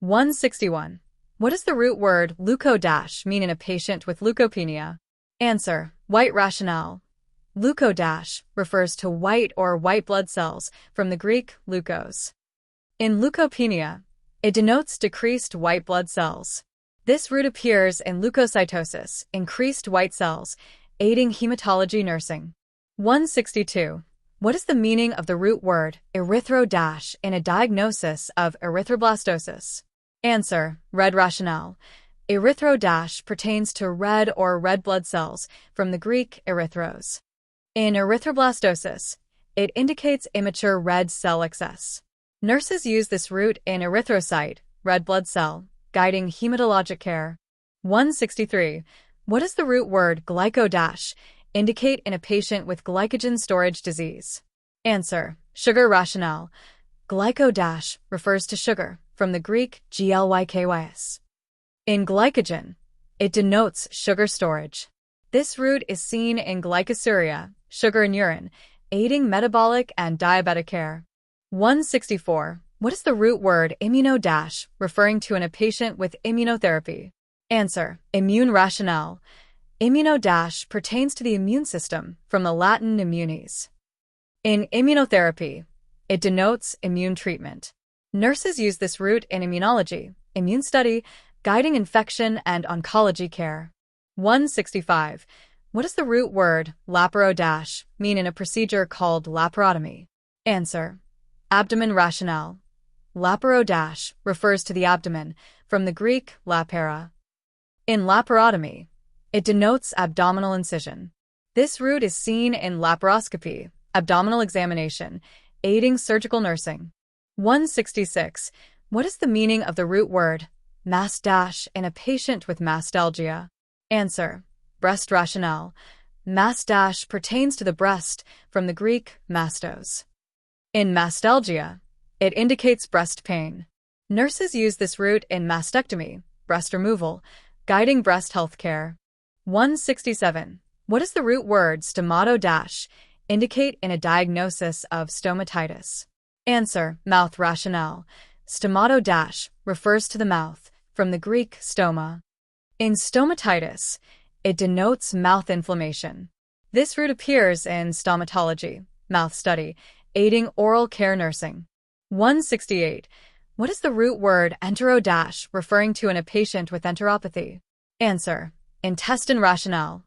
161. What does the root word leuko- mean in a patient with leukopenia? Answer: white rationale. Leuko- refers to white or white blood cells, from the Greek leukos. In leukopenia, it denotes decreased white blood cells. This root appears in leukocytosis, increased white cells, aiding hematology nursing. 162. What is the meaning of the root word erythro- in a diagnosis of erythroblastosis? Answer: red rationale. Erythro- pertains to red or red blood cells, from the Greek erythros. In erythroblastosis, it indicates immature red cell excess. Nurses use this root in erythrocyte, red blood cell, guiding hematologic care. 163. What does the root word glyco- indicate in a patient with glycogen storage disease? Answer: sugar rationale. Glyco- refers to sugar, from the Greek glykys. In glycogen, it denotes sugar storage. This root is seen in glycosuria, sugar in urine, aiding metabolic and diabetic care. 164. What is the root word immuno- referring to in a patient with immunotherapy? Answer: immune rationale. Immuno- pertains to the immune system, from the Latin immunis. In immunotherapy, it denotes immune treatment. Nurses use this root in immunology, immune study, guiding infection and oncology care. 165. What does the root word laparo- mean in a procedure called laparotomy? Answer: abdomen rationale. Laparo- refers to the abdomen, from the Greek lapara. In laparotomy, it denotes abdominal incision. This root is seen in laparoscopy, abdominal examination, aiding surgical nursing. 166. What is the meaning of the root word mast- in a patient with mastalgia? Answer: breast rationale. Mast- pertains to the breast, from the Greek mastos. In mastalgia, it indicates breast pain. Nurses use this root in mastectomy, breast removal, guiding breast health care. 167. What does the root word stomato- indicate in a diagnosis of stomatitis? Answer: mouth rationale. Stomato- refers to the mouth, from the Greek stoma. In stomatitis, it denotes mouth inflammation. This root appears in stomatology, mouth study, aiding oral care nursing. 168. What is the root word entero- referring to in a patient with enteropathy? Answer: intestine rationale.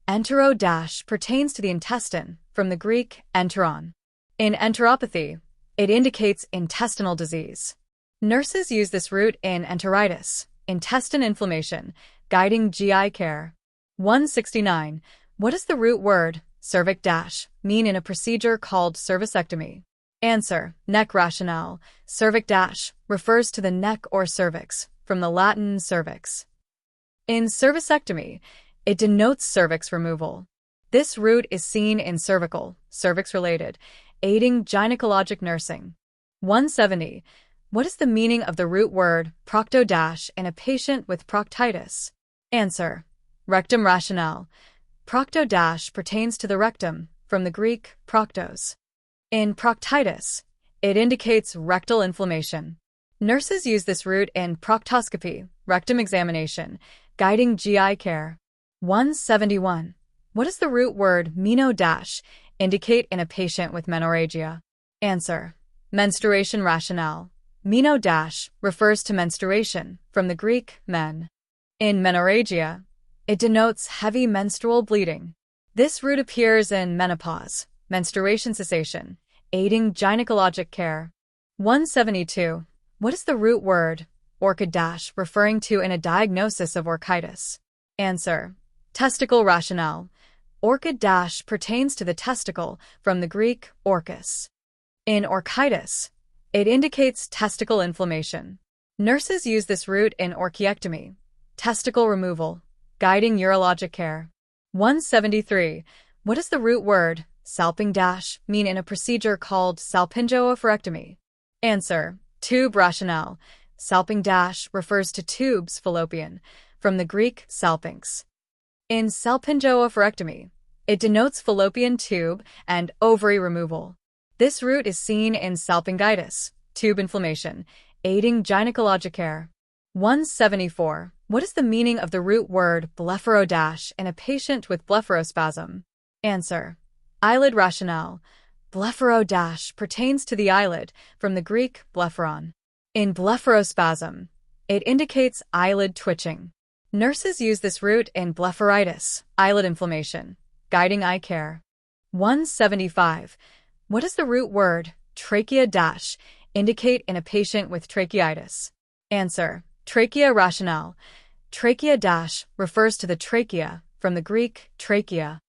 Entero- pertains to the intestine, from the Greek enteron. In enteropathy, it indicates intestinal disease. Nurses use this root in enteritis, intestine inflammation, guiding GI care. 169. What does the root word cervic- mean in a procedure called cervicectomy? Answer: neck rationale. Cervic- refers to the neck or cervix, from the Latin cervix. In cervicectomy, it denotes cervix removal. This root is seen in cervical, cervix-related, aiding gynecologic nursing. 170. What is the meaning of the root word procto- in a patient with proctitis? Answer: rectum rationale. Procto- pertains to the rectum, from the Greek proctos. In proctitis, it indicates rectal inflammation. Nurses use this root in proctoscopy, rectum examination, guiding GI care. 171. What does the root word meno- indicate in a patient with menorrhagia? Answer: menstruation rationale. Meno- refers to menstruation, from the Greek men. In menorrhagia, it denotes heavy menstrual bleeding. This root appears in menopause, menstruation cessation, aiding gynecologic care. 172. What is the root word orchid- referring to in a diagnosis of orchitis? Answer: testicle rationale. Orchid- pertains to the testicle, from the Greek orchis. In orchitis, it indicates testicle inflammation. Nurses use this root in orchiectomy, testicle removal, guiding urologic care. 173. What does the root word salping- mean in a procedure called salpingo-oophorectomy? Answer: tube rationale. Salping- refers to tubes fallopian, from the Greek salpinx. In salpingo-oophorectomy, it denotes fallopian tube and ovary removal. This root is seen in salpingitis, tube inflammation, aiding gynecologic care. 174. What is the meaning of the root word blepharo- in a patient with blepharospasm? Answer. Eyelid rationale. Blepharo- pertains to the eyelid, from the Greek blepharon. In blepharospasm, it indicates eyelid twitching. Nurses use this root in blepharitis, eyelid inflammation, guiding eye care. 175. What does the root word trachea- indicate in a patient with tracheitis? Answer. Trachea rationale. Trachea- refers to the trachea, from the Greek trachea.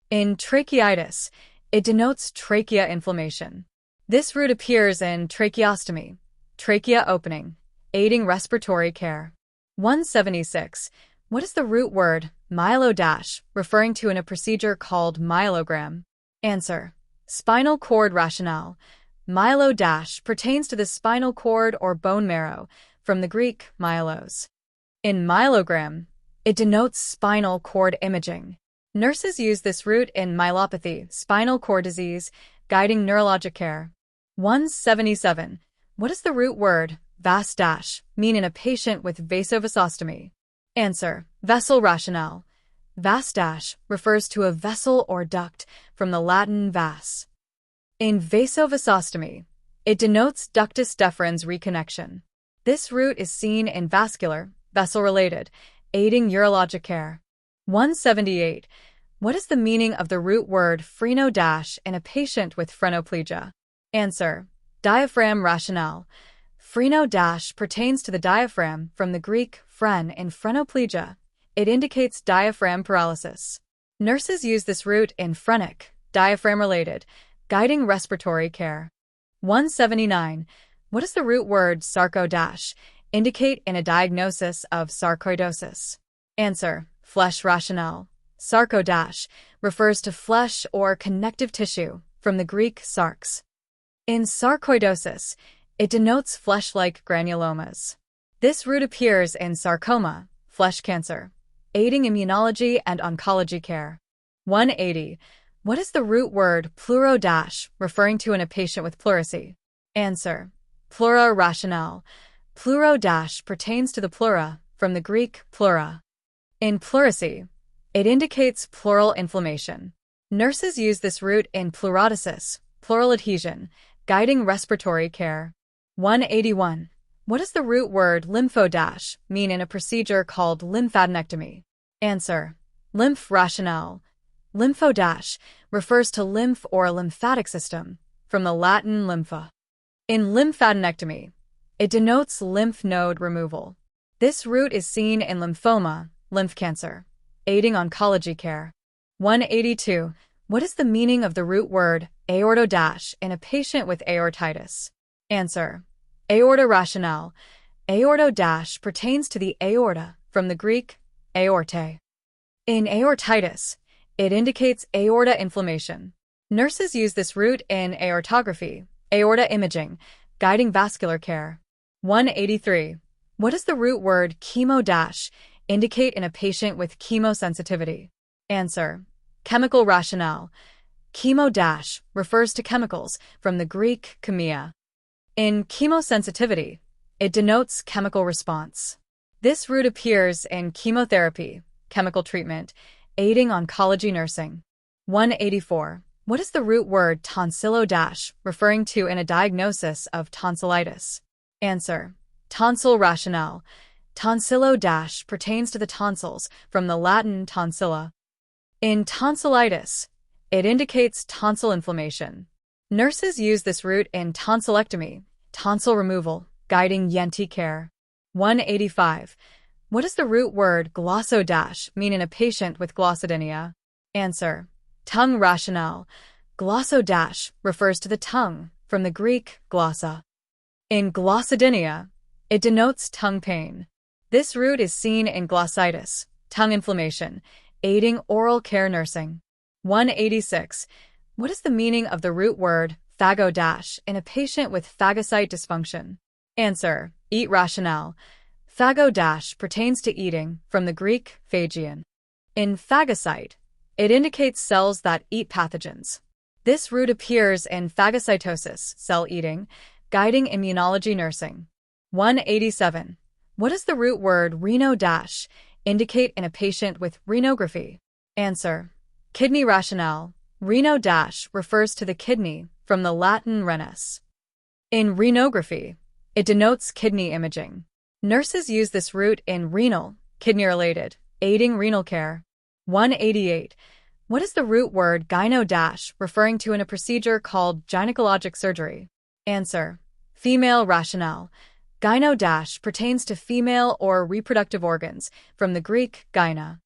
In tracheitis, it denotes trachea inflammation. This root appears in tracheostomy, trachea opening, aiding respiratory care. 176. What is the root word myelo- referring to in a procedure called myelogram? Answer. Spinal cord rationale. Myelo- pertains to the spinal cord or bone marrow, from the Greek myelos. In myelogram, it denotes spinal cord imaging. Nurses use this root in myelopathy, spinal cord disease, guiding neurologic care. 177. What does the root word vas- mean in a patient with vasovasostomy? Answer. Vessel rationale. Vas- refers to a vessel or duct, from the Latin vas. In vasovasostomy, it denotes ductus deferens reconnection. This root is seen in vascular, vessel-related, aiding urologic care. 178. What is the meaning of the root word phreno- in a patient with phrenioplegia? Answer. Diaphragm rationale. Phreno- pertains to the diaphragm, from the Greek phren in phrenioplegia. It indicates diaphragm paralysis. Nurses use this root in phrenic, diaphragm-related, guiding respiratory care. 179. What does the root word sarco- indicate in a diagnosis of sarcoidosis? Answer. Flesh rationale. Sarco- refers to flesh or connective tissue, from the Greek sarx. In sarcoidosis, it denotes flesh-like granulomas. This root appears in sarcoma, flesh cancer, aiding immunology and oncology care. 180. What is the root word pleuro- referring to in a patient with pleurisy? Answer. Pleura rationale. Pleuro- pertains to the pleura, from the Greek pleura. In pleurisy, it indicates pleural inflammation. Nurses use this root in pleurodesis, pleural adhesion, guiding respiratory care. 181. What does the root word lympho- mean in a procedure called lymphadenectomy? Answer. Lymph rationale. Lympho- refers to lymph or lymphatic system, from the Latin lympha. In lymphadenectomy, it denotes lymph node removal. This root is seen in lymphoma, lymph cancer, aiding oncology care. 182. What is the meaning of the root word aorto- in a patient with aortitis? Answer. Aorta rationale. Aorto- pertains to the aorta, from the Greek aorte. In aortitis, it indicates aorta inflammation. Nurses use this root in aortography, aorta imaging, guiding vascular care. 183. What does the root word chemo- indicate in a patient with chemosensitivity? Answer. Chemical rationale. Chemo- refers to chemicals, from the Greek chemia. In chemosensitivity, it denotes chemical response. This root appears in chemotherapy, chemical treatment, aiding oncology nursing. 184. What is the root word tonsillo- referring to in a diagnosis of tonsillitis? Answer. Tonsil rationale. Tonsillo- pertains to the tonsils, from the Latin tonsilla. In tonsillitis, it indicates tonsil inflammation. Nurses use this root in tonsillectomy, tonsil removal, guiding ENT care. 185. What does the root word glosso- mean in a patient with glossodynia? Answer. Tongue rationale. Glosso- refers to the tongue, from the Greek glossa. In glossodynia, it denotes tongue pain. This root is seen in glossitis, tongue inflammation, aiding oral care nursing. 186. What is the meaning of the root word phago- in a patient with phagocyte dysfunction? Answer. Eat rationale. Phago- pertains to eating, from the Greek phagion. In phagocyte, it indicates cells that eat pathogens. This root appears in phagocytosis, cell eating, guiding immunology nursing. 187. What does the root word reno dash indicate in a patient with renography? Answer: kidney rationale. Reno dash refers to the kidney, from the Latin renus. In renography, it denotes kidney imaging. Nurses use this root in renal, kidney-related, aiding renal care. 188. What is the root word gyno dash referring to in a procedure called gynecologic surgery? Answer: female rationale. Gyno dash pertains to female or reproductive organs, from the Greek gyna.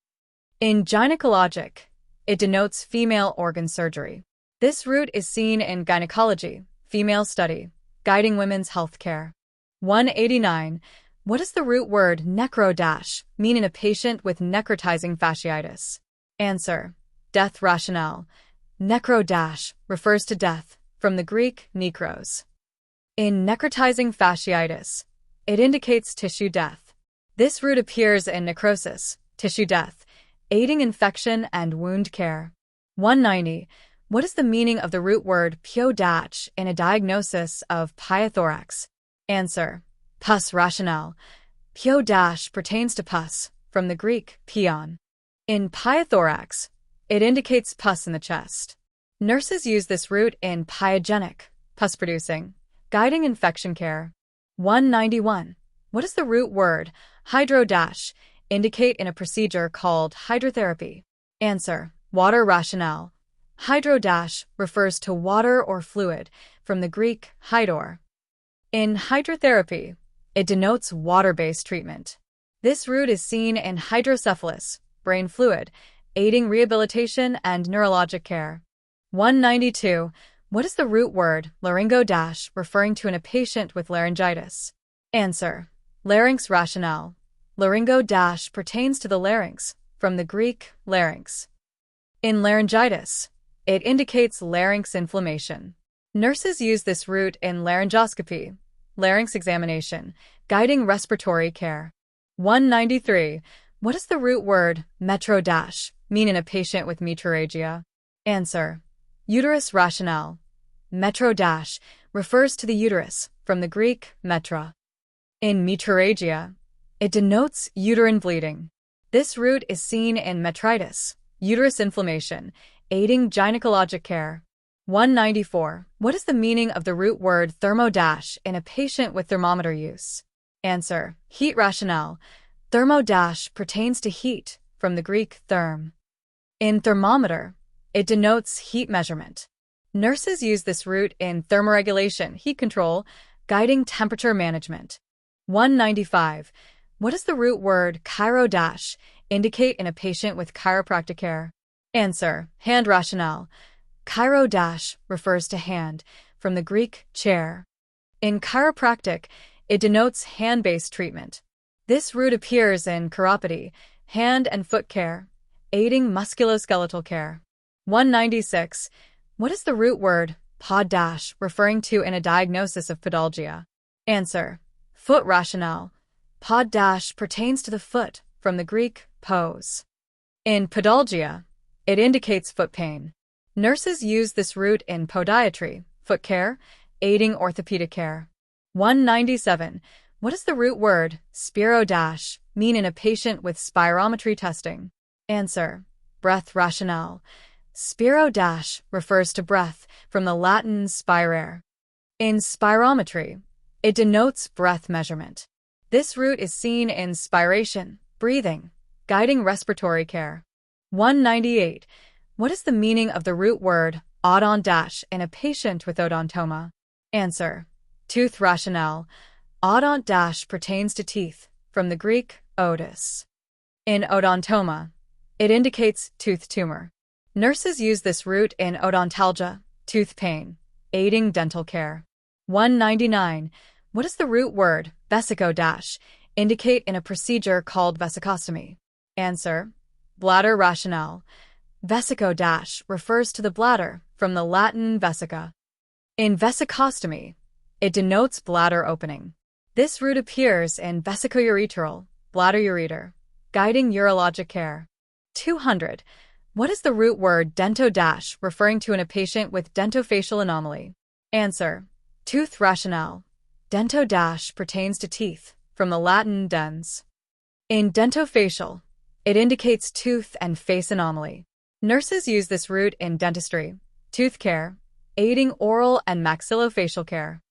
In gynecologic, it denotes female organ surgery. This root is seen in gynecology, female study, guiding women's health care. 189. What does the root word necro dash mean in a patient with necrotizing fasciitis? Answer: death rationale. Necro dash refers to death, from the Greek nekros. In necrotizing fasciitis, it indicates tissue death. This root appears in necrosis, tissue death, aiding infection and wound care. 190. What is the meaning of the root word pyo dash in a diagnosis of pyothorax? Answer: pus rationale. Pyo dash pertains to pus, from the Greek pion. In pyothorax, it indicates pus in the chest. Nurses use this root in pyogenic, pus-producing, guiding infection care. 191. What does the root word hydro dash indicate in a procedure called hydrotherapy? Answer: water rationale. Hydro dash refers to water or fluid, from the Greek hydor. In hydrotherapy, it denotes water-based treatment. This root is seen in hydrocephalus, brain fluid, aiding rehabilitation and neurologic care. 192. What is the root word laryngo dash referring to in a patient with laryngitis? Answer: larynx rationale. Laryngo dash pertains to the larynx, from the Greek larynx. In laryngitis, it indicates larynx inflammation. Nurses use this root in laryngoscopy, larynx examination, guiding respiratory care. 193. What does the root word metro dash mean in a patient with metrorrhagia? Answer: uterus rationale. Metro dash refers to the uterus, from the Greek metra. In metrorrhagia, it denotes uterine bleeding. This root is seen in metritis, uterus inflammation, aiding gynecologic care. 194. What is the meaning of the root word thermo dash in a patient with thermometer use? Answer: heat rationale. Thermo dash pertains to heat, from the Greek therm. In thermometer, it denotes heat measurement. Nurses use this root in thermoregulation, heat control, guiding temperature management. 195. What does the root word chiro dash indicate in a patient with chiropractic care? Answer: hand rationale. Chiro dash refers to hand, from the Greek chair. In chiropractic, it denotes hand-based treatment. This root appears in chiropody, hand and foot care, aiding musculoskeletal care. 196. What is the root word pod dash referring to in a diagnosis of podalgia? Answer: foot rationale. Pod dash pertains to the foot, from the Greek pos. In podalgia, it indicates foot pain. Nurses use this root in podiatry, foot care, aiding orthopedic care. 197. What does the root word spiro dash mean in a patient with spirometry testing? Answer: breath rationale. Spiro dash refers to breath, from the Latin spirare. In spirometry, it denotes breath measurement. This root is seen in spiration, breathing, guiding respiratory care. 198. What is the meaning of the root word odont dash in a patient with odontoma? Answer: tooth rationale. Odont dash pertains to teeth, from the Greek odous. In odontoma, it indicates tooth tumor. Nurses use this root in odontalgia, tooth pain, aiding dental care. 199. What does the root word vesico dash indicate in a procedure called vesicostomy? Answer: bladder rationale. Vesico dash refers to the bladder, from the Latin vesica. In vesicostomy, it denotes bladder opening. This root appears in vesicoureteral, bladder ureter, guiding urologic care. 200. What is the root word dento dash referring to in a patient with dentofacial anomaly? Answer: tooth rationale. Dento pertains to teeth, from the Latin dens. In dentofacial, it indicates tooth and face anomaly. Nurses use this root in dentistry, tooth care, aiding oral and maxillofacial care.